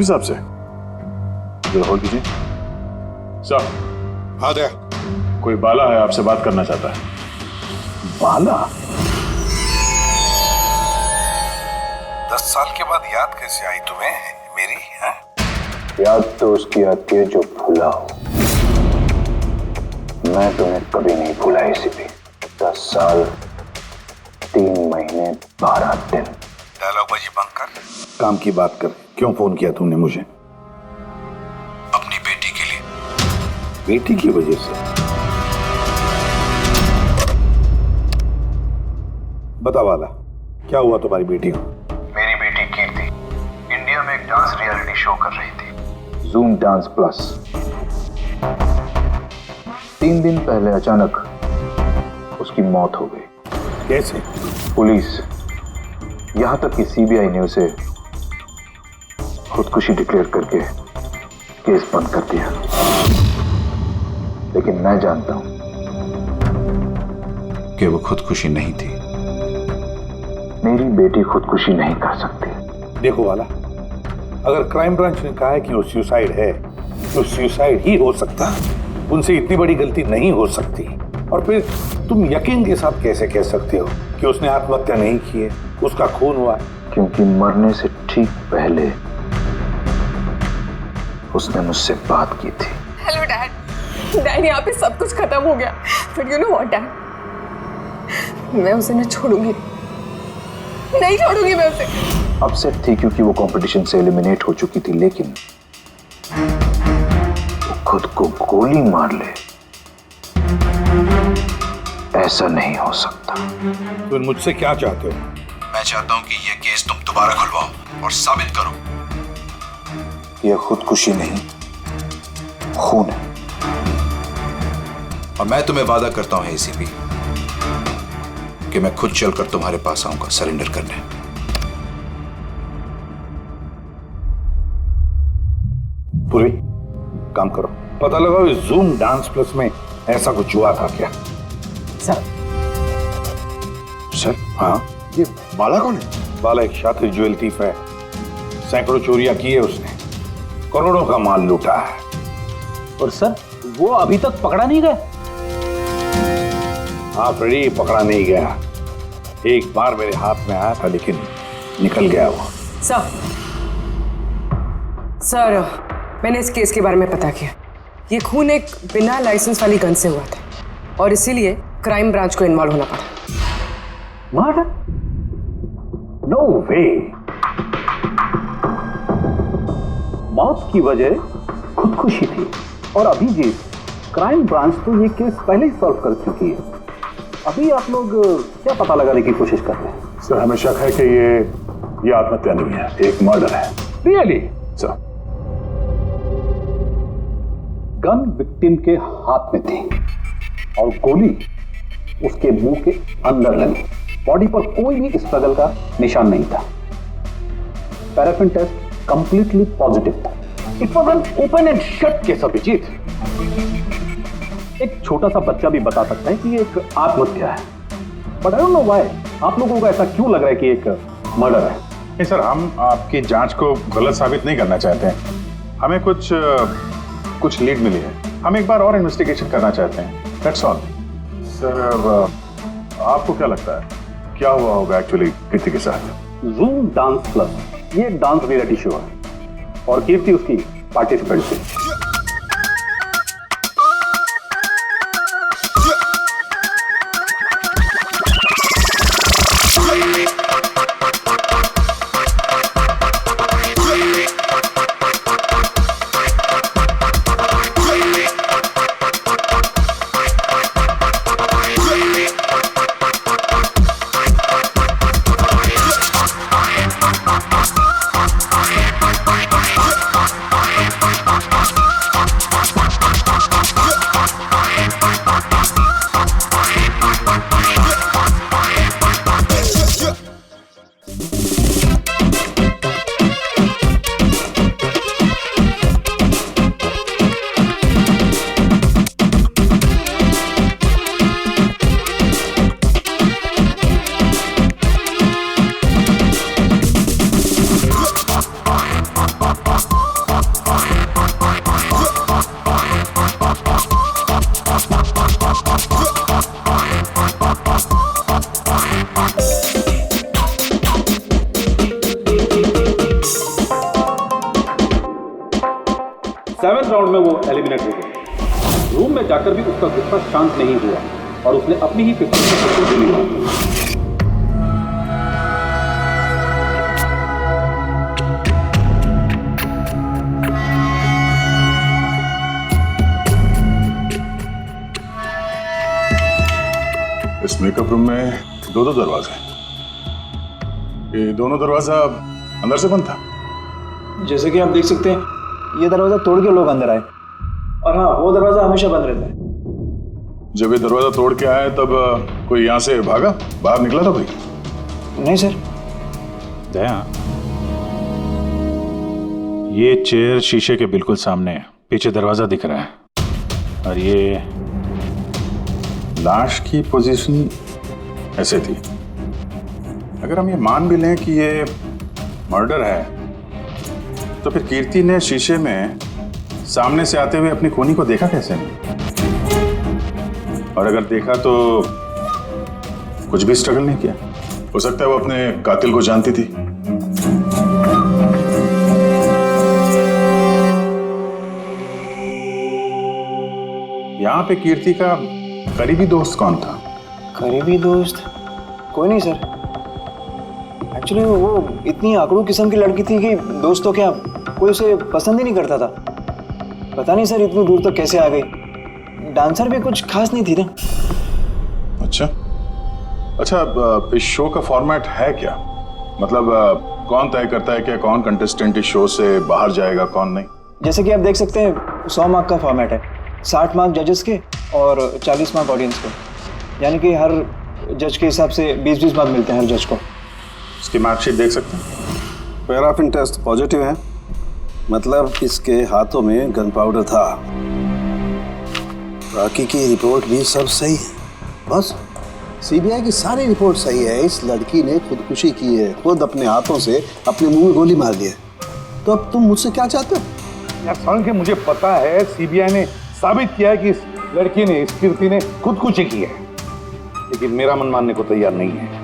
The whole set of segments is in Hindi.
साहब से जरा होल्ड कीजिए। सर। हाँ दया। कोई बाला है, आपसे बात करना चाहता है। बाला? 10 साल के बाद याद कैसे आई तुम्हें मेरी? है? याद तो उसकी आती है जो भूला हो। मैं तुम्हें कभी नहीं भूला। इसी भी 10 साल 3 महीने 12 दिन। डायलॉगबाजी बंद कर, काम की बात कर। क्यों फोन किया तुमने मुझे? अपनी बेटी के लिए। बेटी की वजह से? बता वाला, क्या हुआ तुम्हारी बेटी को? मेरी बेटी कीर्ति इंडिया में एक डांस रियलिटी शो कर रही थी, जूम डांस प्लस। 3 दिन पहले अचानक उसकी मौत हो गई। कैसे? पुलिस, यहां तक कि सीबीआई ने उसे खुदकुशी डिक्लेयर करके केस बंद कर दिया। लेकिन मैं जानता हूं कि वो खुदकुशी नहीं थी। मेरी बेटी खुदकुशी नहीं कर सकती। देखो वाला, अगर क्राइम ब्रांच ने कहा है कि वो सुसाइड है तो सुसाइड ही हो सकता। उनसे इतनी बड़ी गलती नहीं हो सकती। और फिर तुम यकीन के साथ कैसे कह सकते हो कि उसने आत्महत्या नहीं की है, उसका खून हुआ है? क्योंकि मरने से ठीक पहले उसने मुझसे बात की थी। Hello dad. डैड, यहाँ पे सब कुछ खत्म हो गया। But you know what dad, मैं उसे न छोड़ूंगी, नहीं छोड़ूंगी मैं उसे। अपसेट थी क्योंकि वो कंपटीशन से एलिमिनेट हो चुकी थी, लेकिन वो खुद को गोली मार ले, ऐसा नहीं हो सकता। तुम मुझसे क्या चाहते हो? मैं चाहता हूं कि यह केस तुम दोबारा खुलवाओ और साबित करो यह खुदकुशी नहीं, खून है। और मैं तुम्हें वादा करता हूं एसीपी कि मैं खुद चलकर तुम्हारे पास आऊंगा सरेंडर करने। पूरी काम करो, पता लगाओ इस जूम डांस प्लस में ऐसा कुछ हुआ था क्या? सर। सर? हाँ, ये बाला कौन है? बाला एक शातिर ज्वेल थीफ है। सैकड़ों चोरियां की है उसने, करोड़ों का माल लूटा है। और सर, वो अभी तक पकड़ा नहीं गया? हाँ फ्रेडी, पकड़ा नहीं गया। एक बार मेरे हाथ में आया था लेकिन निकल गया वो। सर, मैंने इस केस के बारे में पता किया। ये खून एक बिना लाइसेंस वाली गन से हुआ था और इसीलिए क्राइम ब्रांच को इन्वॉल्व होना पड़ा। मर्डर? नो वे। मौत की वजह खुदकुशी थी और अभिजीत, क्राइम ब्रांच तो ये केस पहले ही सॉल्व कर चुकी है। अभी आप लोग क्या पता लगाने की कोशिश कर रहे हैं? सर हमें शक है कि ये आत्महत्या नहीं है, एक मर्डर है। रियली? सर गन विक्टिम के हाथ में थी और गोली उसके मुंह के अंदर लगी। बॉडी पर कोई भी स्ट्रगल का निशान नहीं था। पैराफिन टेस्ट कंप्लीटली पॉजिटिव था। It was an open and shut case Abhijit. एक छोटा सा बच्चा भी बता सकता है कि ये एक आत्महत्या है। But I don't know why आप लोगों को ऐसा क्यों लग रहा है कि एक मर्डर है? नहीं सर, हम आपकी जांच को गलत साबित नहीं करना चाहते हैं। हमें कुछ लीड मिली है, हम एक बार और इन्वेस्टिगेशन करना चाहते हैं, दैट्स ऑल। सर आपको क्या लगता है क्या हुआ होगा एक्चुअली कीर्ति के साथ? जूम डांस प्लस ये एक डांस रियलिटी शो है और कीर्ति उसकी पार्टिसिपेंट थी। 7वें राउंड में वो एलिमिनेट हो गया। रूम में जाकर भी उसका गुस्सा शांत नहीं हुआ और उसने अपनी ही 50% दिली मारी। इस मेकअप रूम में दो दरवाजे हैं। ये दोनों दरवाजा अंदर से बंद था। जैसे कि आप देख सकते हैं ये दरवाजा तोड़ के लोग अंदर आए, और हाँ वो दरवाजा हमेशा बंद रहता है। जब ये दरवाजा तोड़ के आए तब कोई यहाँ से भागा, बाहर निकला था कोई? नहीं सर। दया, ये चेयर शीशे के बिल्कुल सामने है, पीछे दरवाजा दिख रहा है, और ये लाश की पोजीशन ऐसे थी। अगर हम ये मान भी लें कि ये मर्डर है, तो फिर कीर्ति ने शीशे में सामने से आते हुए अपनी खूनी को देखा कैसे नहीं? और अगर देखा तो कुछ भी स्ट्रगल नहीं किया? हो सकता है वो अपने कातिल को जानती थी। यहां पे कीर्ति का करीबी दोस्त कौन था? करीबी दोस्त कोई नहीं सर। एक्चुअली वो इतनी आकड़ू किस्म की लड़की थी कि दोस्त तो क्या, कोई उसे पसंद ही नहीं करता था। पता नहीं सर इतनी दूर तक कैसे आ गई। डांसर भी कुछ खास नहीं थी ना। अच्छा, इस शो का फॉर्मेट है क्या? मतलब कौन तय करता है कि कौन कंटेस्टेंट इस शो से बाहर जाएगा, कौन नहीं? जैसे कि आप देख सकते हैं 100 मार्क का फॉर्मेट है, 60 मार्क जजेस के और 40 मार्क ऑडियंस को। यानी कि हर जज के हिसाब से 20-20 मार्क मिलते हैं हर जज को। इसकी मार्कशीट देख सकते हैं। पैराफिन टेस्ट पॉजिटिव है, मतलब इसके हाथों में गन पाउडर था। बाकी की रिपोर्ट भी सब सही है। बस सीबीआई की सारी रिपोर्ट सही है। इस लड़की ने खुदकुशी की है, खुद अपने हाथों से अपने मुंह में गोली मार दी है। तो अब तुम मुझसे क्या चाहते हो? यार सारण के मुझे पता है सीबीआई ने साबित किया है कि इस लड़की ने, इस कीर्ति ने खुदकुशी की है, लेकिन मेरा मन मानने को तैयार नहीं है।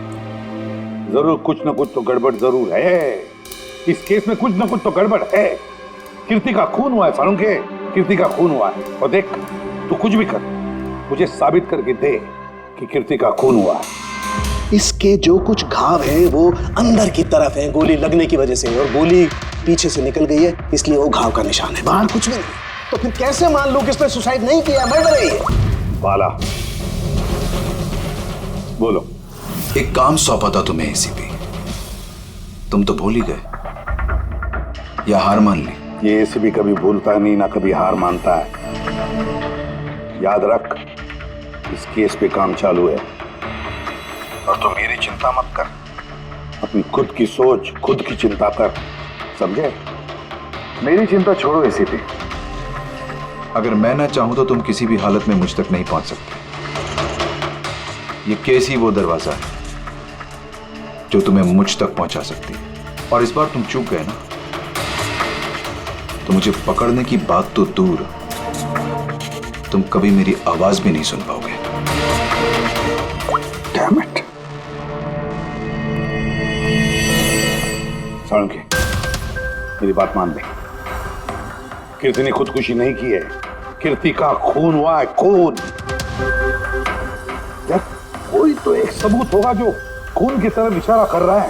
जरूर कुछ न कुछ तो गड़बड़ जरूर है। इस केस में कुछ न कुछ तो गड़बड़ है। कीर्ति का खून हुआ है सारण के, कीर्ति का खून हुआ है। और देख, तू कुछ भी कर, मुझे साबित करके दे कि कीर्ति का खून हुआ है। इसके जो कुछ घाव हैं वो अंदर की तरफ है, गोली लगने की वजह से, और गोली पीछे से निकल गई है, इसलिए वो घाव का निशान है, बाहर कुछ भी नहीं। तो फिर कैसे मान लूं कि इसने सुसाइड नहीं किया, मर्डर है ये? बाला बोलो। एक काम सौंपा था तुम्हें एसीपी, तुम तो भूल ही गए या हार मान ली? ये एसीपी कभी भूलता नहीं, ना कभी हार मानता है। याद रख, इस केस पे काम चालू है, और तो मेरी चिंता मत कर। अपनी खुद की सोच, खुद की चिंता कर, समझे? मेरी चिंता छोड़ो एसीपी। अगर मैं ना चाहूं तो तुम किसी भी हालत में मुझ तक नहीं पहुंच सकते। ये केस ही वो दरवाजा है जो तुम्हें मुझ तक पहुंचा सकती है, और इस बार तुम चूक गए ना, तो मुझे पकड़ने की बात तो दूर, तुम कभी मेरी आवाज भी नहीं सुन पाओगे। Damn it! साळुंखे, मेरी बात मान ले। कीर्ति ने खुदकुशी नहीं की है, कीर्ति का खून हुआ है, खून। यार कोई तो एक सबूत होगा जो खून की तरफ इशारा कर रहा है।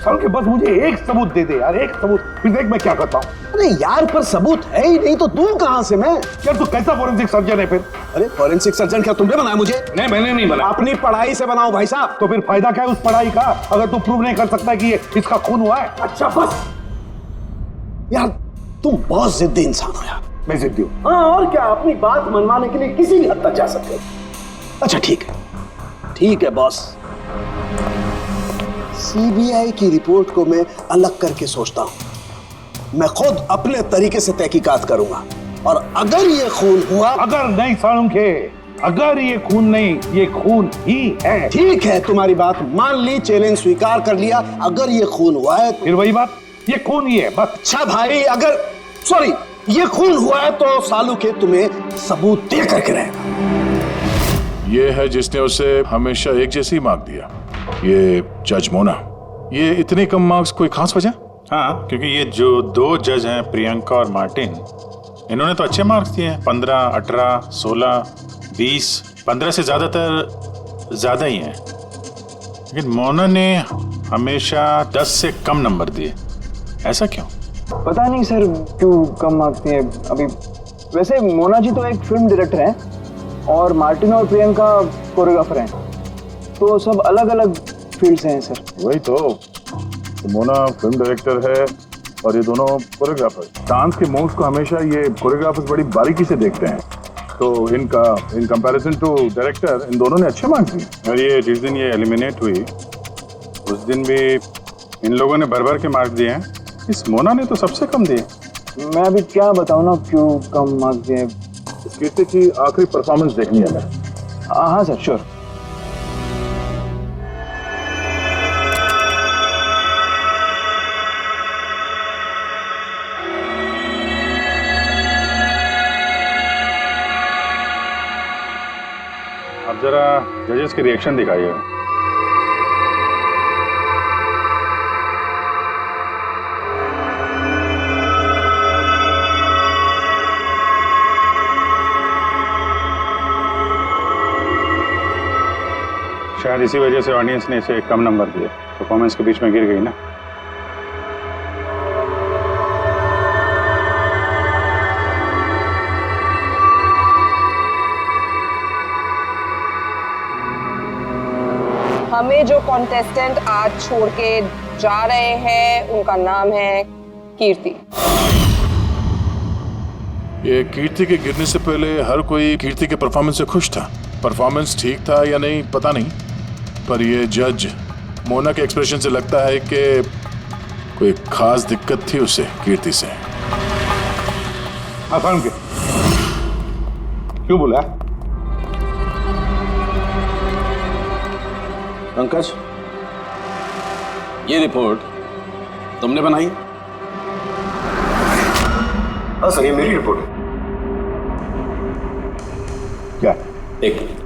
साळुंखे, बस मुझे एक सबूत दे दे यार, एक सबूत, फिर देख मैं क्या करता हूँ। अरे यार, पर सबूत है ही नहीं तो दूं कहां से मैं? यार तू कैसा फोरेंसिक सर्जन है फिर? अरे फोरेंसिक सर्जन क्या तुमने बनाया मुझे? नहीं, मैंने नहीं बनाया। अपनी पढ़ाई से बनाओ भाई साहब। तो फिर फायदा क्या है उस पढ़ाई का, अगर तू प्रूव नहीं कर सकता कि ये इसका खून हुआ है? अच्छा बस यार, तुम बहुत जिद्दी इंसान हो यार। मैं जिद्दी हूँ? हाँ, और क्या, अपनी बात मनवाने के लिए किसी भी हद तक जा सकते हो। अच्छा ठीक है, ठीक है बॉस। सीबीआई की रिपोर्ट को मैं अलग करके सोचता हूं। मैं खुद अपने तरीके से तहकीकात करूंगा, और अगर ये खून हुआ। अगर नहीं साळुंखे, अगर ये खून नहीं, ये खून ही है। ठीक है, तुम्हारी बात मान ली, चैलेंज स्वीकार कर लिया। अगर ये खून हुआ है फिर वही बात, ये खून ही है बस। अच्छा भाई, अगर सॉरी ये खून हुआ है तो साळुंखे तुम्हें सबूत दे करके रहेगा। ये है जिसने उसे हमेशा एक जैसी मार्क दिया, ये जज मोना। ये इतने कम मार्क्स कोई खास वजह? हाँ, क्योंकि ये जो दो जज हैं प्रियंका और मार्टिन, इन्होंने तो अच्छे मार्क्स दिए हैं, 15, 18, 16, 20, 15 से ज़्यादातर ज़्यादा ही हैं। लेकिन मोना ने हमेशा 10 से कम नंबर दिए, ऐसा क्यों? पता नहीं सर क्यों कम मार्क्स दिए अभी। वैसे मोना जी तो एक फिल्म डायरेक्टर हैं और मार्टिन और प्रियंका कोरियोग्राफर हैं, तो सब अलग अलग फील्ड से हैं सर। वही तो मोना फिल्म डायरेक्टर है और ये दोनों कोरियोग्राफर। डांस के मूव्स को हमेशा ये कोरियोग्राफर्स बड़ी बारीकी से देखते हैं, तो इन कंपैरिजन टू डायरेक्टर इन दोनों ने अच्छे मार्क्स दिए। और ये जिस दिन ये एलिमिनेट हुई उस दिन भी इन लोगों ने भर भर के मार्क्स दिए हैं, इस मोना ने तो सबसे कम दिए। मैं अभी क्या बताऊँ ना क्यों कम मार्क्स दिए। इस कीर्ति की आखिरी परफॉर्मेंस देखनी है मैं। हाँ सर श्योर। अब जरा जजेस के रिएक्शन दिखाइए। शायद इसी वजह से ऑडियंस ने इसे कम नंबर दिए, परफॉर्मेंस के बीच में गिर गई ना। हमें जो कॉन्टेस्टेंट आज छोड़ के जा रहे हैं उनका नाम है कीर्ति। ये कीर्ति के गिरने से पहले हर कोई कीर्ति के परफॉर्मेंस से खुश था। परफॉर्मेंस ठीक था या नहीं पता नहीं, पर ये जज मोना के एक्सप्रेशन से लगता है कि कोई खास दिक्कत थी उसे कीर्ति से। आसान के क्यों बोला? पंकज, ये रिपोर्ट तुमने बनाई? हाँ सर, ये मेरी रिपोर्ट है। क्या? एक मिनट।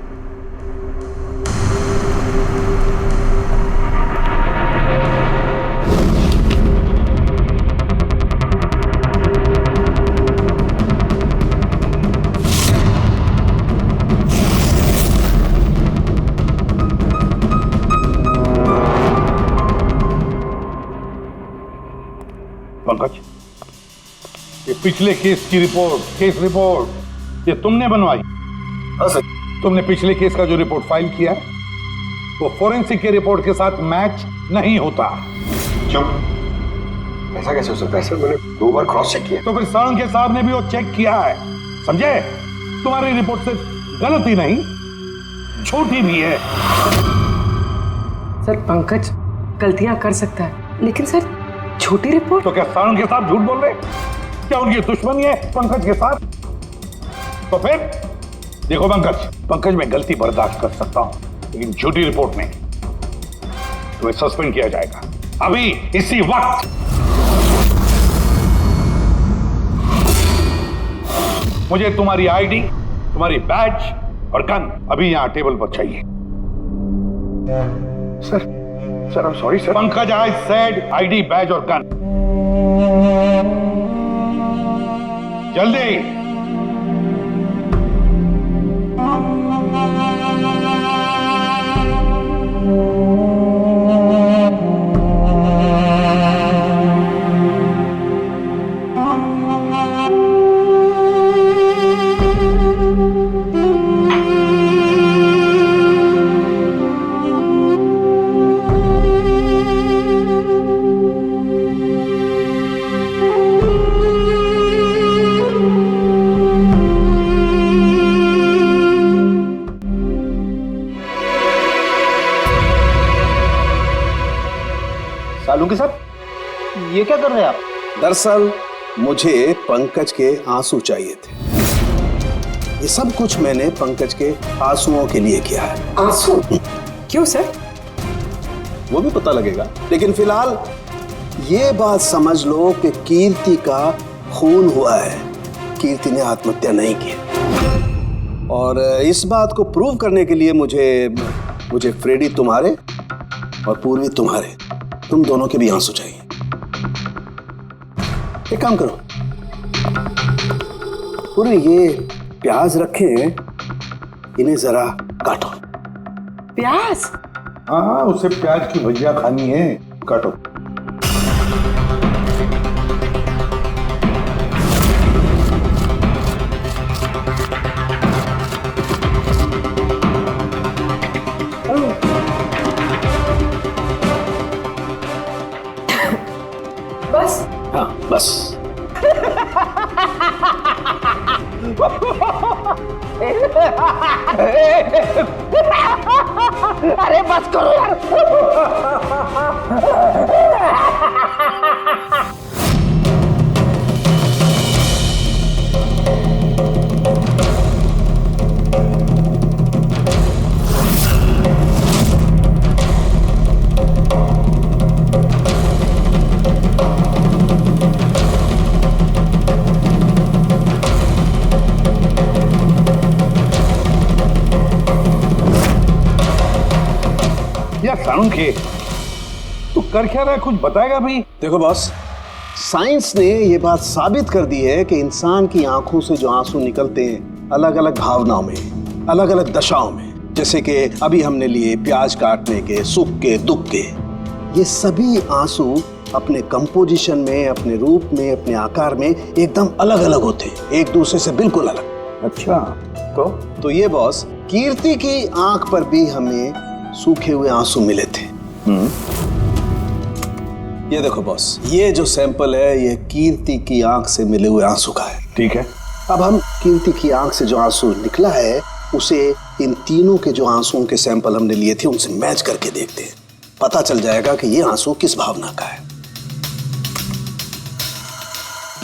पंकज, ये पिछले केस की रिपोर्ट, केस रिपोर्ट ये तुमने बनवाई? हाँ सर। तुमने पिछले केस का जो रिपोर्ट फाइल किया है वो फोरेंसिक के रिपोर्ट के साथ मैच नहीं होता। क्यों? ऐसा कैसे हो सकता है सर? मैंने 2 बार क्रॉस चेक किया। तो फिर साळुंखे साहब ने भी वो चेक किया है, समझे? तुम्हारी रिपोर्ट से गलती नहीं, झूठी भी है। सर पंकज गलतियां कर सकता है, लेकिन सर छोटी रिपोर्ट। तो क्या साळुंखे साहब झूठ बोल रहे? क्या उनकी दुश्मनी है पंकज के साथ? तो फिर देखो पंकज मैं गलती बर्दाश्त कर सकता हूं, लेकिन झूठी रिपोर्ट में तुम्हें सस्पेंड किया जाएगा अभी इसी वक्त। मुझे तुम्हारी आईडी, तुम्हारी बैज और गन अभी यहां टेबल पर चाहिए। Sir I am sorry sir. Pankaj, I said ID, badge और गन। जल्दी। साळुंखे साहब, ये क्या कर रहे हैं आप? दरअसल मुझे पंकज के आंसू चाहिए थे। ये सब कुछ मैंने पंकज के आंसुओं के लिए किया है। आंसू? क्यों सर? वो भी पता लगेगा, लेकिन फिलहाल ये बात समझ लो कि कीर्ति का खून हुआ है। कीर्ति ने आत्महत्या नहीं की। और इस बात को प्रूव करने के लिए मुझे फ्रेडी तुम्हारे और पूर्वी तुम्हारे, तुम दोनों के भी आंसू चाहिए। एक काम करो, पूरे ये प्याज रखे हैं, इन्हें जरा काटो। प्याज? हाँ, उसे प्याज की भजिया खानी है, काटो। बस? हाँ बस। अरे बस करो यार। सालुंखे, तू कर क्या रहा है, कुछ बताएगा भी? देखो बॉस, साइंस ने ये बात साबित कर दी है कि इंसान की आंखों से जो आंसू निकलते हैं अलग अलग भावनाओं में, अलग अलग दशाओं में, जैसे कि अभी हमने लिए प्याज काटने के, सुख के, दुख के, ये सभी आंसू अपने कंपोजिशन में, अपने रूप में, अपने आकार में एकदम अलग अलग होते हैं, एक दूसरे से बिल्कुल अलग। अच्छा, तो ये बॉस, कीर्ति की आंख पर भी हमें सूखे हुए आंसू मिले थे। ये देखो बॉस, ये जो सैंपल है ये कीर्ति की आंख से मिले हुए आंसू का है। ठीक है। अब हम कीर्ति की आंख से जो आंसू निकला है उसे इन तीनों के जो आंसुओं के सैंपल हमने लिए थे उनसे मैच करके देखते हैं, पता चल जाएगा कि ये आंसू किस भावना का है।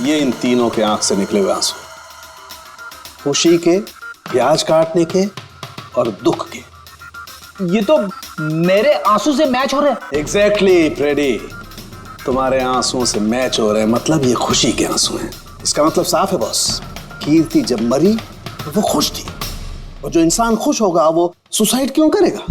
ये इन तीनों के आंख से निकले हुए आंसू, खुशी के, प्याज काटने के और दुख के। ये तो मेरे आंसू से मैच हो रहे हैं। एग्जैक्टली फ्रेडी, तुम्हारे आंसुओं से मैच हो रहे हैं, मतलब ये खुशी के आंसू हैं। इसका मतलब साफ है बॉस, कीर्ति जब मरी तो वो खुश थी, और जो इंसान खुश होगा वो सुसाइड क्यों करेगा?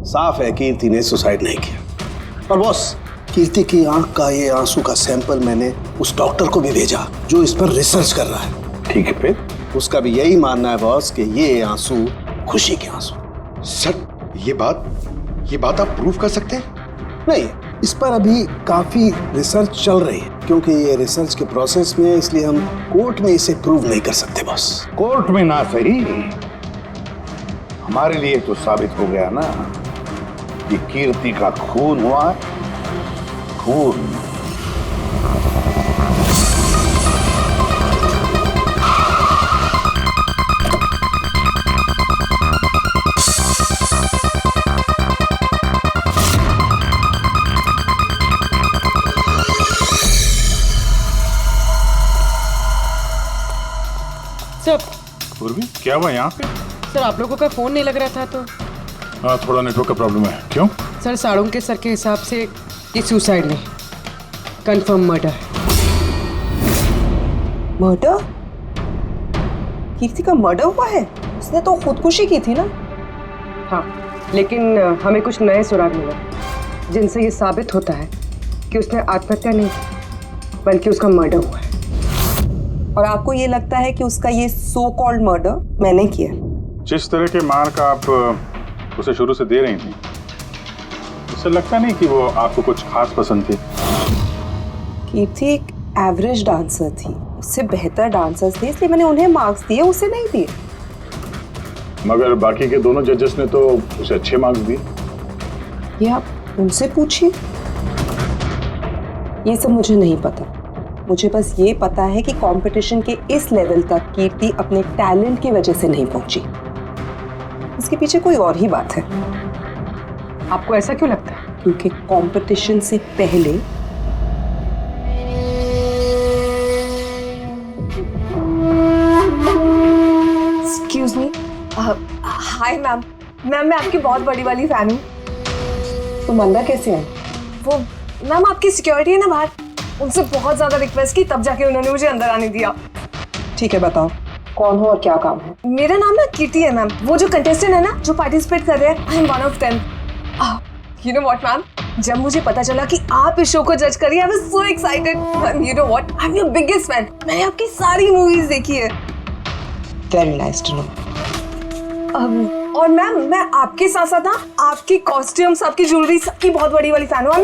साफ है कीर्ति ने सुसाइड नहीं किया। और बॉस, कीर्ति की आंख का ये आंसू का सैंपल मैंने उस डॉक्टर को भी भेजा जो इस पर रिसर्च कर रहा है। ठीक है, फिर उसका भी यही मानना है बॉस कि ये आंसू खुशी के आंसू। सर, ये बात आप प्रूव कर सकते हैं? नहीं, इस पर अभी काफी रिसर्च चल रही है, क्योंकि ये रिसर्च के प्रोसेस में है, इसलिए हम कोर्ट में इसे प्रूव नहीं कर सकते बॉस। कोर्ट में ना सही, हमारे लिए तो साबित हो गया ना कि कीर्ति का खून हुआ है, खून। पूर्वी, क्या हुआ यहाँ पे? सर, आप लोगों का फोन नहीं लग रहा था तो। हाँ, थोड़ा नेटवर्क का प्रॉब्लम है। क्यों? सर, साड़ों के सर के हिसाब से ये सुसाइड नहीं, कंफर्म मर्डर। मर्डर? कीर्ति का मर्डर हुआ है? उसने तो खुदकुशी की थी ना? हाँ, लेकिन हमें कुछ नए सुराग मिले जिनसे ये साबित होता है कि उसने आत्महत्या नहीं की, बल्कि उसका मर्डर हुआ है। और आपको ये लगता है कि उसका ये सो कॉल्ड मर्डर मैंने किया? जिस तरह के मार्क आप उसे शुरू से दे रही थी, उससे लगता नहीं कि वो आपको कुछ खास पसंद थी। कीर्ति एक एवरेज डांसर थी, उससे बेहतर डांसर्स थे, इसलिए मैंने उन्हें मार्क्स दिए, उसे नहीं दिए। मगर बाकी के दोनों जजेस ने तो उसे अच्छे मार्क्स दिए। ये आप उनसे पूछिए, ये सब मुझे नहीं पता। मुझे बस ये पता है कि कंपटीशन के इस लेवल तक कीर्ति अपने टैलेंट की वजह से नहीं पहुंची। इसके पीछे कोई और ही बात है। आपको ऐसा क्यों लगता है? क्योंकि कंपटीशन से पहले एक्सक्यूज मी। हाय मैम, मैं आपकी बहुत बड़ी वाली फैन हूँ। तुम अंदर कैसे आए? वो मैम आपकी सिक्योरिटी है ना बाहर, उनसे बहुत ज्यादा रिक्वेस्ट की, तब जाके उन्होंने मुझे अंदर आने दिया। ठीक है, बताओ कौन हो और क्या काम है? मेरा नाम ना कीर्ति है मैम। वो जो कंटेस्टेंट है ना जो पार्टिसिपेट कर रहे हैं, I am one of them. You know what ma'am, जब मुझे पता चला कि आप इस शो को जज करिए, I was so excited. You know what, I am your biggest fan. मैंने आपकी सारी मूवीज देखी है। Very nice to know. और मैम, मैं आपके साथ साथ ना आपके कॉस्ट्यूम्स, आपकी ज्वेलरी, सबकी बहुत बड़ी वाली फैन हूँ।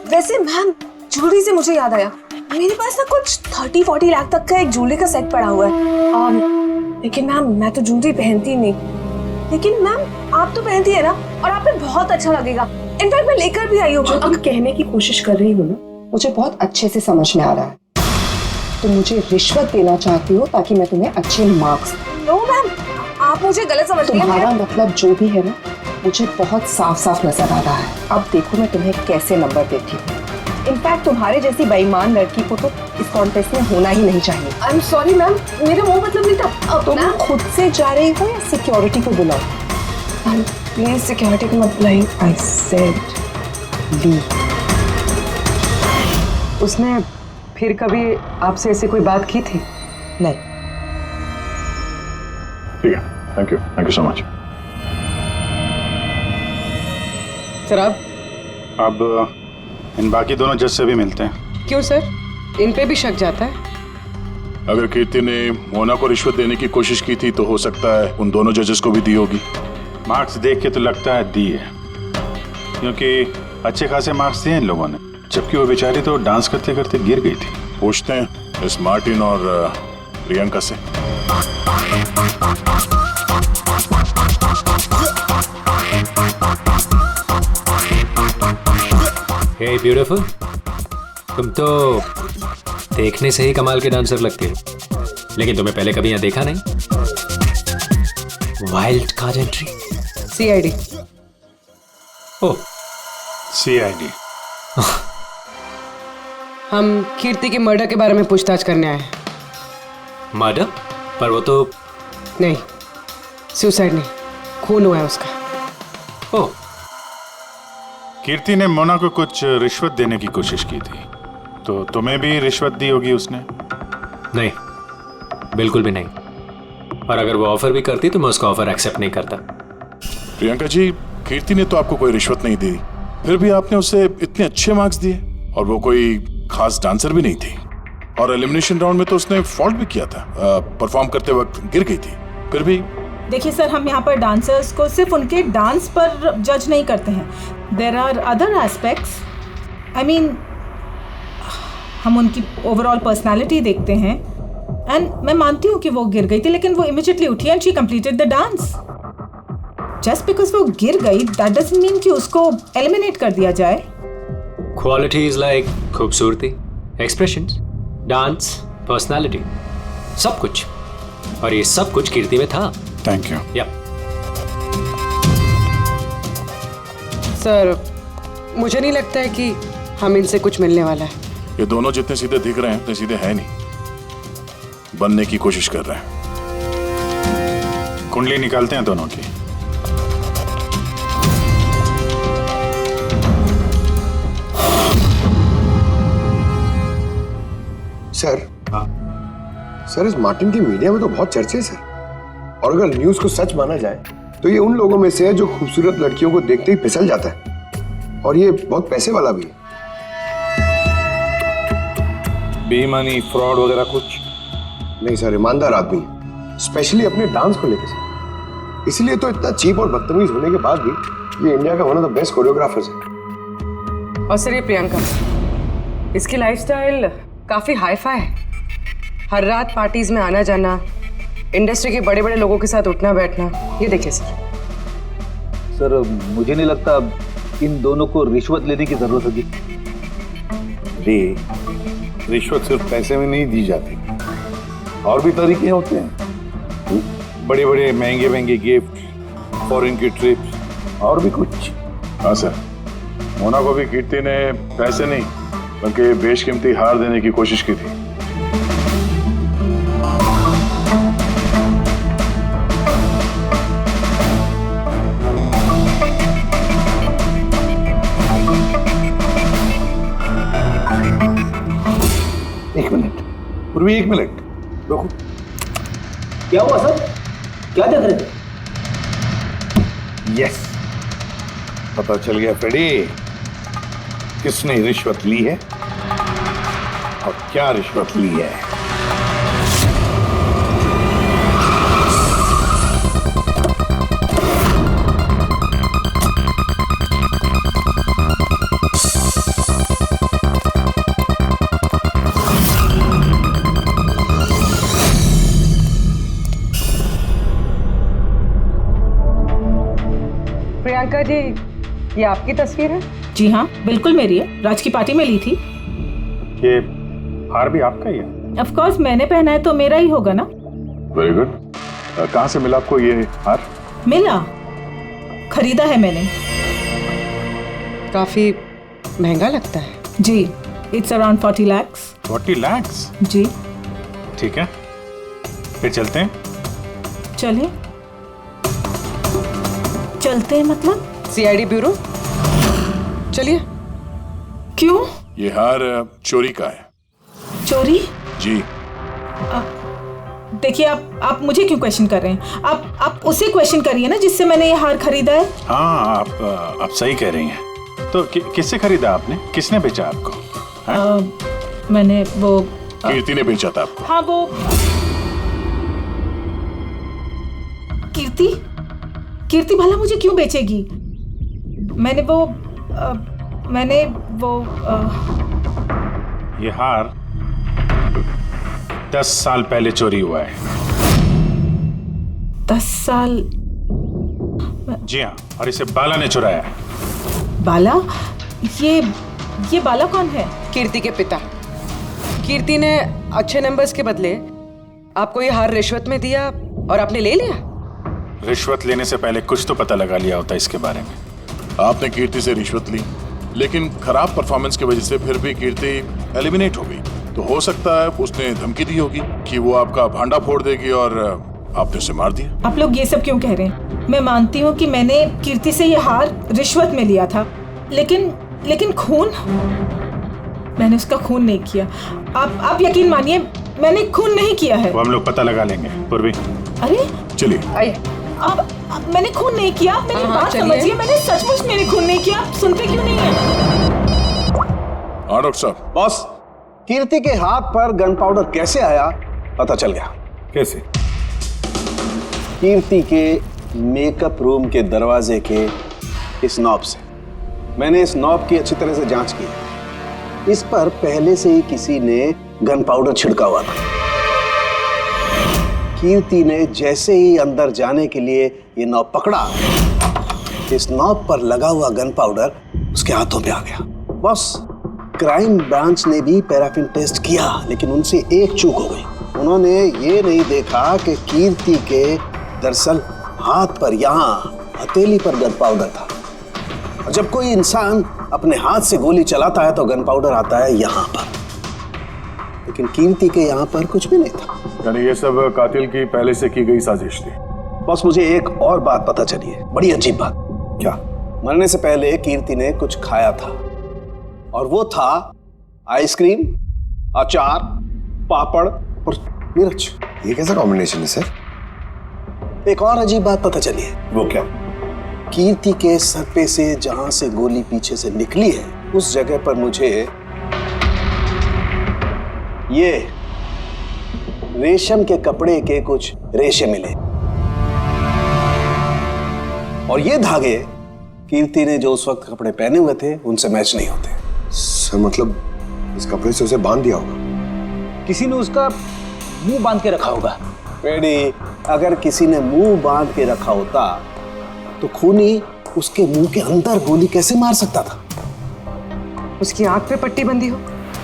वैसे मैम, ज्वेलरी से मुझे याद आया, मेरे पास ना कुछ 30-40 लाख तक का एक ज्वेलरी का सेट पड़ा हुआ है। लेकिन मैम, मैं तो ज्वेलरी पहनती नहीं। लेकिन मैम, आप तो पहनती है ना, और आप पे बहुत अच्छा लगेगा। इनफैक्ट मैं लेकर भी आई हूँ। जो तुम कहने की कोशिश कर रही हो ना, मुझे बहुत अच्छे से समझ में आ रहा है। तुम मुझे रिश्वत देना चाहती हो ताकि मैं तुम्हें अच्छे मार्क्स। नो मैम, आप मुझे गलत समझ रही हैं। तुम्हारा मतलब जो भी है ना, मुझे बहुत साफ साफ नजर आ रहा है। अब देखो मैं तुम्हें कैसे नंबर देती हूँ। इनफैक्ट तुम्हारे जैसी बेईमान लड़की को तो इस कॉन्टेस्ट में होना ही नहीं चाहिए। आई एम सॉरी मैम, मेरा वो मतलब नहीं था। तुम खुद से जा रही हो या सिक्योरिटी को बुलाओ? प्लीज सिक्योरिटी को मत बुलाइए। आई सेड ली। उसने फिर कभी आपसे ऐसी कोई बात की थी? नहीं। ठीक है, thank you so much. Sir अब इन बाकी दोनों जज से भी मिलते हैं। क्यों सर, इन पे भी शक जाता है? अगर कीर्ति ने मोना को रिश्वत देने की कोशिश की थी तो हो सकता है उन दोनों जजेस को भी दी होगी। मार्क्स देख के तो लगता है दी है, क्योंकि अच्छे खासे मार्क्स दिए इन लोगों ने, जबकि वो बेचारी तो डांस करते करते गिर गई थी। पूछते हैं इस मार्टिन और प्रियंका से। हे ब्यूटीफुल, तुम तो देखने से ही कमाल के डांसर लगती हो, लेकिन तुम्हें पहले कभी यहाँ देखा नहीं। Wild card entry, CID। ओह, CID। हम कीर्ति के मर्डर के बारे में पूछताछ करने आए हैं। मर्डर? पर वो तो नहीं, सुसाइड नहीं, खून हुआ है उसका। ओह, कीर्ति ने मोना को कुछ रिश्वत देने की कोशिश की थी, तो तुम्हें भी रिश्वत दी होगी उसने? नहीं, बिल्कुल भी नहीं। और अगर वो ऑफर भी करती तो मैं उसका ऑफर एक्सेप्ट नहीं करता। प्रियंका जी, कीर्ति ने तो आपको कोई रिश्वत नहीं दी, फिर भी आपने उसे इतने अच्छे मार्क्स दिए, और वो कोई खास डांसर भी नहीं थी, और एलिमिनेशन राउंड में तो उसने फॉल्ट भी किया था, परफॉर्म करते वक्त गिर गई थी, फिर भी। देखिए सर, हम यहाँ पर डांसर्स को सिर्फ उनके डांस पर जज नहीं करते हैं। There are other aspects. I mean, हम उनकी ओवरऑल पर्सनालिटी देखते हैं। एंड मैं मानती हूँ कि वो गिर गई थी, लेकिन वो इमीडिएटली उठी and she completed the dance. Just because वो गिर गई दैट डजंट मीन कि उसको एलिमिनेट कर दिया जाए। क्वालिटीज लाइक खूबसूरती, एक्सप्रेशंस, डांस, पर्सनालिटी, सब कुछ, और ये सब कुछ कीर्ति में था। Thank you. या सर, मुझे नहीं लगता है कि हम इनसे कुछ मिलने वाला है। ये दोनों जितने सीधे दिख रहे हैं उतने सीधे हैं नहीं, बनने की कोशिश कर रहे हैं। कुंडली निकालते हैं दोनों की। सर, सर इस मार्टिन की मीडिया में तो बहुत चर्चे है सर, और अगर न्यूज को सच माना जाए तो ये उन लोगों में से है जो खूबसूरत लड़कियों को देखते ही फिसल जाता है, और ये बहुत पैसे वाला भी है। बेईमानी, फ्रॉड वगैरह कुछ नहीं सर, ईमानदार आदमी है, स्पेशली अपने डांस को लेकर सर। इसलिए तो इतना चीप और बदतमीज होने के बाद भी ये इंडिया का one of the best choreographers है। और सर, ये प्रियंका, इसकी लाइफस्टाइल काफी हाई-फाई है। हर रात पार्टीज में आना जाना, इंडस्ट्री के बड़े बड़े लोगों के साथ उठना बैठना। ये देखिए सर, मुझे नहीं लगता इन दोनों को रिश्वत लेने की जरूरत होगी। रिश्वत सिर्फ पैसे में नहीं दी जाती, और भी तरीके होते हैं। बड़े बड़े महंगे महंगे गिफ्ट, फॉरेन की ट्रिप्स, और भी कुछ। हाँ सर, मोना को भी कीर्ति ने पैसे नहीं बल्कि बेशकीमती हार देने की कोशिश की थी। एक मिनट पूर्वी, एक मिनट रुको। क्या हुआ सर, क्या देख रहे थे? यस, पता चल गया फ्रेडी किसने रिश्वत ली है और क्या रिश्वत ली है। प्रियंका जी, ये आपकी तस्वीर है? जी हाँ, बिल्कुल मेरी है। राज की पार्टी में ली थी। ये हार भी आपका ही है? ऑफ कोर्स, मैंने पहना है तो मेरा ही होगा ना। Very good. कहाँ से मिला आपको ये हार? मिला, खरीदा है मैंने। काफी महंगा लगता है। जी, इट्स अराउंड 40 lakhs। 40 lakhs? जी। ठीक है, फिर चलते हैं। चले चलते हैं मतलब? CID bureau. चलिए। क्यों? ये हार चोरी का है। चोरी? जी। देखिए, आप मुझे क्यों क्वेश्चन कर रहे हैं? आप उसे क्वेश्चन करिए ना जिससे मैंने ये हार खरीदा है। हाँ, आप सही कह रही हैं। तो किससे खरीदा आपने? किसने बेचा आपको? मैंने वो कीर्ति ने बेचा था आपको। हाँ, वो कीर्ति भला मुझे क्यों बेचेगी? मैंने वो ये हार 10 साल पहले चोरी हुआ है। 10 साल? जी हाँ, और इसे बाला ने चुराया है। बाला? ये बाला कौन है? कीर्ति के पिता। कीर्ति ने अच्छे नंबर्स के बदले आपको ये हार रिश्वत में दिया और आपने ले लिया। रिश्वत लेने से पहले कुछ तो पता लगा लिया होता इसके बारे में। आपने कीर्ति से रिश्वत ली, लेकिन खराब परफॉर्मेंस की वजह से फिर भी कीर्ति एलिमिनेट हो गई। तो हो सकता है उसने धमकी दी होगी कि वो आपका भांडा फोड़ देगी और आपने उसे मार दिया। आप लोग ये सब क्यों कह रहे हैं? मैं मानती हूँ कि मैंने कीर्ति से ये हार रिश्वत में लिया था, लेकिन खून? मैंने उसका खून नहीं किया। आप यकीन मानिए, मैंने खून नहीं किया है। वो हम लोग पता लगा लेंगे। पूर्वी, अरे चलिए। अब मैंने खून नहीं किया। मेरी बात समझिए, मैंने सचमुच मैंने खून नहीं किया। आप सुनते क्यों नहीं है? हाँ डॉक्टर साहब। बॉस, कीर्ति के हाथ पर गन पाउडर कैसे आया पता चल गया। कैसे? कीर्ति के मेकअप रूम के दरवाजे के इस नॉब से। मैंने इस नॉब की अच्छी तरह से जांच की। इस पर पहले से ही किसी ने गन पाउडर छिड़का हुआ था। कीर्ति ने जैसे ही अंदर जाने के लिए ये नॉब पकड़ा, इस नॉब पर लगा हुआ गन पाउडर उसके हाथों पे आ गया। बॉस, क्राइम ब्रांच ने भी पैराफिन टेस्ट किया, लेकिन उनसे एक चूक हो गई। उन्होंने ये नहीं देखा कि कीर्ति के दरअसल हाथ पर यहाँ हथेली पर गन पाउडर था। और जब कोई इंसान अपने हाथ से गोली चलाता है तो गन पाउडर आता है यहाँ पर, लेकिन कीर्ति के यहाँ पर कुछ भी नहीं था। यानी ये सब कातिल की पहले से की गई साजिश थी। बस मुझे एक और बात पता चली है, बड़ी अजीब बात। क्या? मरने से पहले कीर्ति ने कुछ खाया था, और वो था आइसक्रीम, अचार, पापड़ और मिर्च। ये कैसा कॉम्बिनेशन है सर? एक और अजीब बात पता चली है। वो क्या? कीर्ति के सर पे से जहां से गोली पीछे से निकली है, उस जगह पर मुझे ये रेशम के कपड़े के कुछ रेशे मिले, और ये धागे कीर्ति ने जो उस वक्त कपड़े पहने हुए थे उनसे मैच नहीं होते। सर मतलब इस कपड़े से उसे बांध दिया होगा। किसी ने उसका मुंह बांध के रखा होगा। रेडी, अगर किसी ने मुंह बांध के रखा होता तो खूनी उसके मुंह के अंदर गोली कैसे मार सकता था? उसकी आंख पे पट्टी बंधी हो।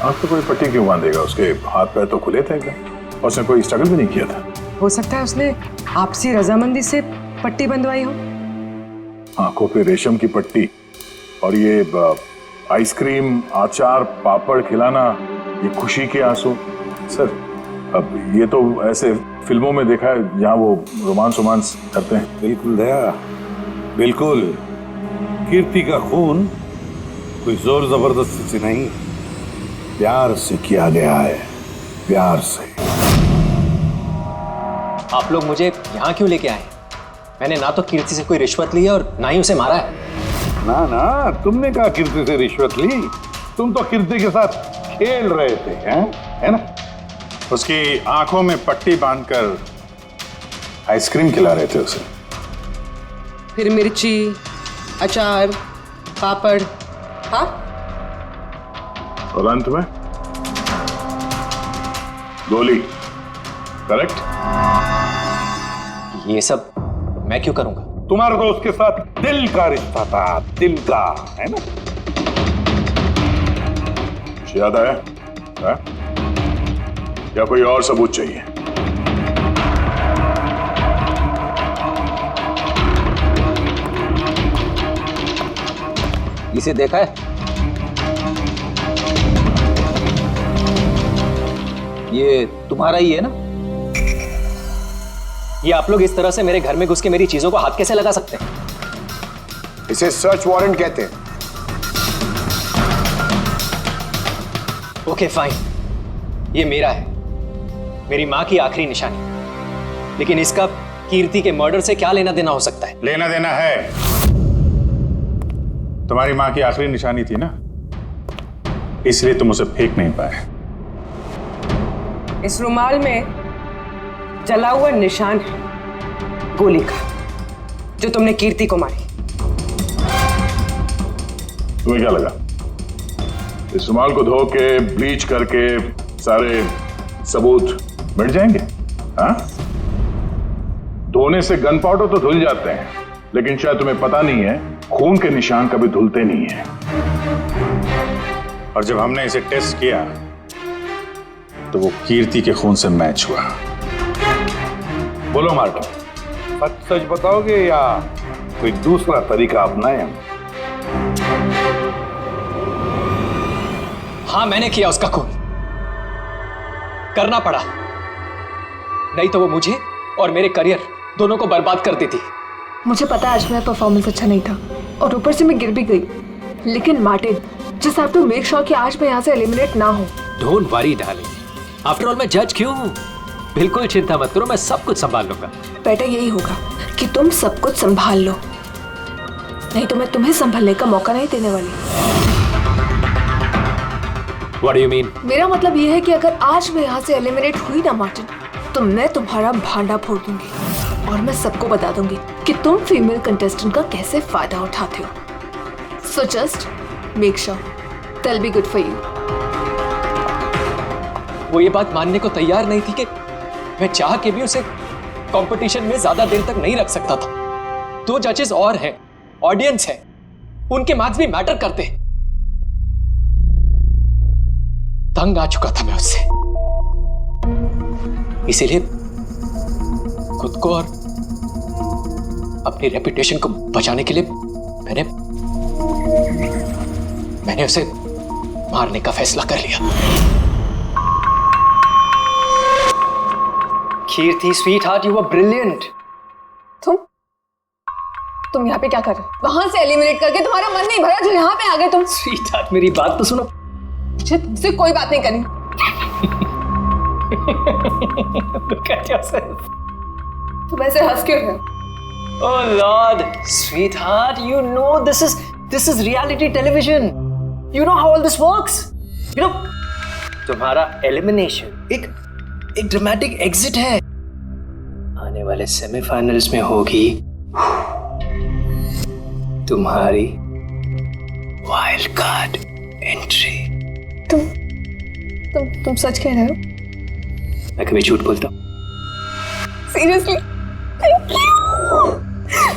आंख पे कोई पट्टी क्यों बांधेगा? उसके हाथ पैर तो खुले थे एकदम, और उसने कोई स्ट्रगल भी नहीं किया था। हो सकता है उसने आपसी रजामंदी से पट्टी बंधवाई हो। आंखों पे रेशम की पट्टी और ये आइसक्रीम, अचार, पापड़ खिलाना, ये खुशी के आंसू। सर, अब ये तो ऐसे फिल्मों में देखा है जहां वो रोमांस करते हैं। बिल्कुल दया, बिल्कुल। कीर्ति का खून कोई जोर जबरदस्ती से नहीं, प्यार से किया गया है, प्यार से। आप लोग मुझे यहाँ क्यों लेके आए? मैंने ना तो कीर्ति से कोई रिश्वत ली है और ना ही उसे मारा है। ना ना, तुमने कहा कीर्ति से रिश्वत ली? तुम तो कीर्ति के साथ खेल रहे थे, हैं? है ना? उसकी आंखों में पट्टी बांधकर आइसक्रीम खिला रहे थे उसे। फिर मिर्ची, अचार, पापड़, हाँ? और अंत में गोली, करेक्ट? ये सब मैं क्यों करूंगा? तुम्हारा तो उसके साथ दिल का रिश्ता था, दिल का, है ना? याद आया? है? या कोई और सबूत चाहिए? इसे देखा है? ये तुम्हारा ही है ना? ये आप लोग इस तरह से मेरे घर में घुस के मेरी चीजों को हाथ कैसे लगा सकते हैं? इसे सर्च वारंट कहते हैं। ओके फाइन, ये मेरा है, मेरी माँ की आखिरी निशानी। लेकिन इसका कीर्ति के मर्डर से क्या लेना देना हो सकता है? लेना देना है। तुम्हारी माँ की आखिरी निशानी थी ना, इसलिए तुम उसे फेंक नहीं पाए। इस रुमाल में जला हुआ निशान है गोली का, जो तुमने कीर्ति को मारी। तुम्हें क्या लगा इस रुमाल को धो के ब्लीच करके सारे सबूत मिट जाएंगे? हाँ? धोने से गन पाउडर तो धुल जाते हैं, लेकिन शायद तुम्हें पता नहीं है खून के निशान कभी धुलते नहीं है। और जब हमने इसे टेस्ट किया तो वो कीर्ति के खून से मैच हुआ। बोलो मार्टो, सच सच बताओगे या कोई दूसरा तरीका अपनाएं? हाँ, मैंने किया उसका खून, करना पड़ा, नहीं तो वो मुझे और मेरे करियर दोनों को बर्बाद कर देती। मुझे पता है आज मेरा परफॉर्मेंस अच्छा नहीं था और ऊपर से मैं गिर भी गई, लेकिन Martin, just have to make sure कि आज मैं यहाँ से एलिमिनेट ना हो। Don't worry darling, after all मैं जज क्यों हूँ? बिल्कुल चिंता मत करो, मैं सब कुछ संभाल लूंगा। बेटा यही होगा कि तुम सब कुछ संभाल लो, नहीं तो मैं तुम्हें संभालने का मौका नहीं देने वाली। What do you mean? मेरा मतलब ये है कि अगर आज मैं यहाँ से एलिमिनेट हुई ना मार्टिन, तो मैं तुम्हारा भांडा फोड़ दूंगी और मैं सबको बता दूंगी कि तुम फीमेल कंटेस्टेंट का कैसे फायदा उठाते हो। So just make sure that'll be good for you. वो ये बात मानने को तैयार नहीं थी कि मैं चाह के भी उसे कंपटीशन में ज्यादा देर तक नहीं रख सकता था। 2 जजेस और हैं, ऑडियंस है, उनके मार्क्स भी मैटर करते हैं। तंग आ चुका था मैं उससे, इसीलिए खुद को और अपनी रेपुटेशन को बचाने के लिए मैंने उसे मारने का फैसला कर लिया। कीर्ति स्वीटहार्ट, यू वर ब्रिलियंट। तुम यहाँ पे क्या कर रहे हो? वहां से एलिमिनेट करके तुम्हारा मन नहीं भरा जो यहाँ पे आ गए तुम? स्वीटहार्ट, मेरी बात तो सुनो। मुझे तुमसे कोई बात नहीं करनी। Look at yourself. तुम ऐसे हंस क्यों रहे हो? Oh Lord, sweetheart, you know this is reality television. You know how all this works. You know, तुम्हारा एलिमिनेशन एक ड्रामेटिक एग्जिट है। आने वाले सेमीफाइनल्स में होगी तुम्हारी वाइल्ड कार्ड एंट्री। तुम सच कह रहे हो? मैं कभी झूठ बोलता हूँ? Seriously?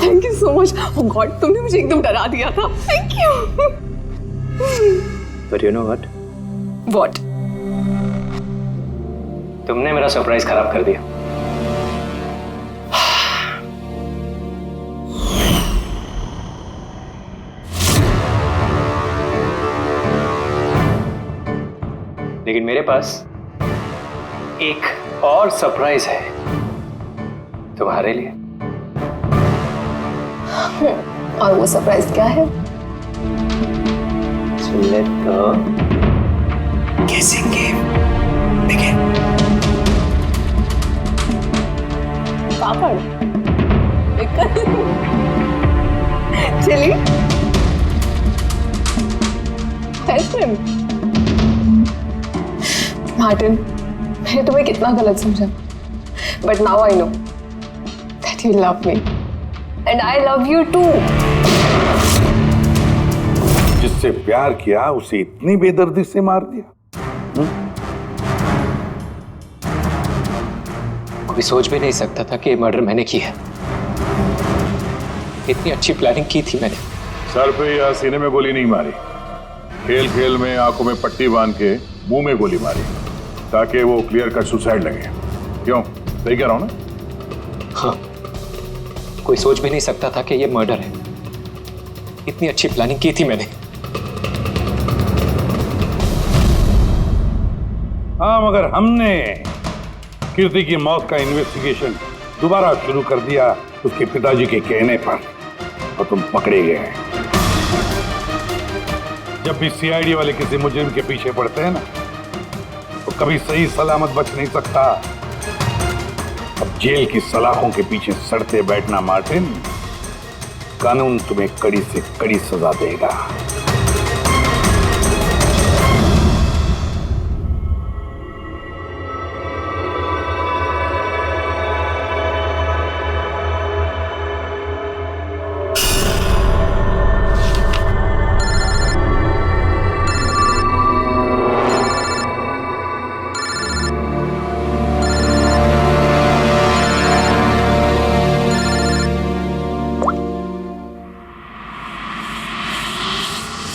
Thank you so much. Oh God, तुमने मुझे एकदम डरा दिया था। Thank you. But you know what? What? तुमने मेरा सरप्राइज खराब कर दिया। लेकिन मेरे पास एक और सरप्राइज है तुम्हारे लिए। और वो सरप्राइज क्या है? So let the guessing game begin. Papad, chilli, help him. Martin, मैंने तुम्हें कितना गलत समझा, but now I know that you love me and I love you too. जिससे प्यार किया उसे इतनी बेदर्दी से मार दिया। कोई सोच भी नहीं सकता था कि ये मर्डर मैंने किया है। इतनी अच्छी प्लानिंग की थी मैंने। सर पे या सीने में गोली नहीं मारी, खेल खेल में आंखों में पट्टी बांध के मुंह में गोली मारी ताकि वो क्लियर कट सुसाइड लगे। क्यों, सही कह रहा हूं ना? हाँ, कोई सोच भी नहीं सकता था कि ये मर्डर है। इतनी अच्छी प्लानिंग की थी मैंने। हाँ, मगर हमने कीर्ति की मौत का इन्वेस्टिगेशन दोबारा शुरू कर दिया उसके पिताजी के कहने पर, और तुम पकड़े गए। जब भी सीआईडी वाले किसी मुजरिम के पीछे पड़ते हैं ना, तो कभी सही सलामत बच नहीं सकता। अब जेल की सलाखों के पीछे सड़ते बैठना मार्टिन, कानून तुम्हें कड़ी से कड़ी सजा देगा।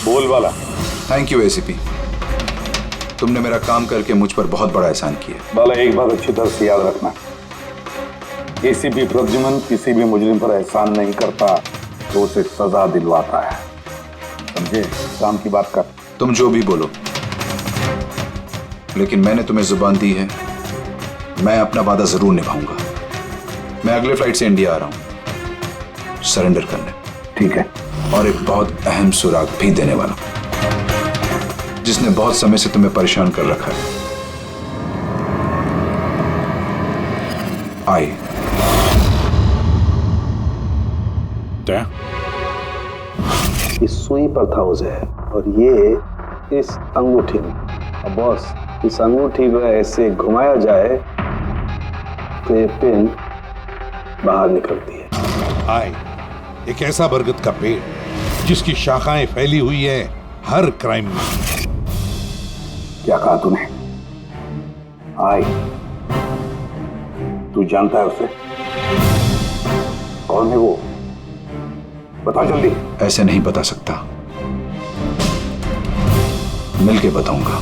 बोल वाला। थैंक यू एसीपी, तुमने मेरा काम करके मुझ पर बहुत बड़ा एहसान किया। बाला, एक बात अच्छी तरह से याद रखना, एसीपी प्रद्युमन किसी भी मुजरिम पर एहसान नहीं करता तो उसे सजा दिलवाता है, समझे? काम की बात कर। तुम जो भी बोलो, लेकिन मैंने तुम्हें जुबान दी है, मैं अपना वादा जरूर निभाऊंगा। मैं अगले फ्लाइट से इंडिया आ रहा हूं सरेंडर करने। ठीक है। और एक बहुत अहम सुराग भी देने वाला, जिसने बहुत समय से तुम्हें परेशान कर रखा है। आई इस सुई पर था उसे, और ये इस अंगूठी में। अब बॉस, इस अंगूठी को ऐसे घुमाया जाए तो ये पिन बाहर निकलती है। आए, एक ऐसा बरगद का पेड़ जिसकी शाखाएं फैली हुई है हर क्राइम में। क्या कहा तूने? आए, तू जानता है उसे? कौन है वो? बता जल्दी। ऐसे नहीं बता सकता, मिलके बताऊंगा।